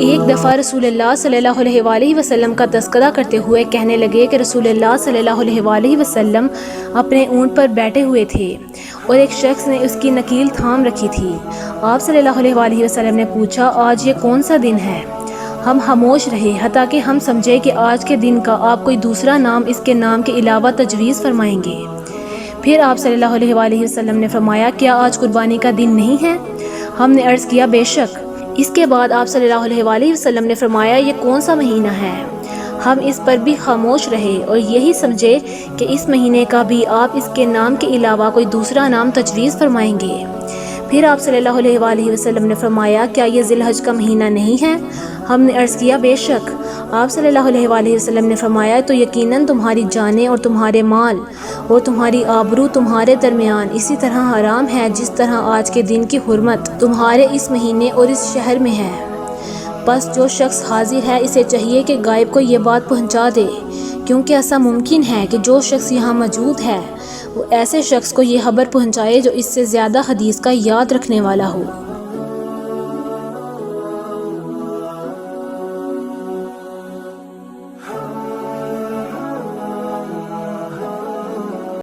ایک دفعہ رسول اللہ صلی اللہ علیہ وآلہ وسلم کا تذکرہ کرتے ہوئے کہنے لگے کہ رسول اللہ صلی اللہ علیہ وآلہ وسلم اپنے اونٹ پر بیٹھے ہوئے تھے اور ایک شخص نے اس کی نکیل تھام رکھی تھی۔ آپ صلی اللہ علیہ وآلہ وسلم نے پوچھا، آج یہ کون سا دن ہے؟ ہم خاموش رہے حتیٰ کہ ہم سمجھے کہ آج کے دن کا آپ کوئی دوسرا نام اس کے نام کے علاوہ تجویز فرمائیں گے۔ پھر آپ صلی اللہ علیہ وآلہ وسلم نے فرمایا، کیا آج قربانی کا دن نہیں ہے؟ ہم نے عرض کیا، بے شک۔ اس کے بعد آپ صلی اللہ علیہ وآلہ وسلم نے فرمایا، یہ کون سا مہینہ ہے؟ ہم اس پر بھی خاموش رہے اور یہی سمجھے کہ اس مہینے کا بھی آپ اس کے نام کے علاوہ کوئی دوسرا نام تجویز فرمائیں گے۔ پھر آپ صلی اللہ علیہ وآلہ وسلم نے فرمایا، کیا یہ ذی الحج کا مہینہ نہیں ہے؟ ہم نے عرض کیا، بے شک۔ آپ صلی اللہ علیہ وآلہ وسلم نے فرمایا، تو یقیناً تمہاری جانیں اور تمہارے مال اور تمہاری آبرو تمہارے درمیان اسی طرح حرام ہے جس طرح آج کے دن کی حرمت تمہارے اس مہینے اور اس شہر میں ہے۔ بس جو شخص حاضر ہے اسے چاہیے کہ غائب کو یہ بات پہنچا دے، کیونکہ ایسا ممکن ہے کہ جو شخص یہاں موجود ہے وہ ایسے شخص کو یہ خبر پہنچائے جو اس سے زیادہ حدیث کا یاد رکھنے والا ہو۔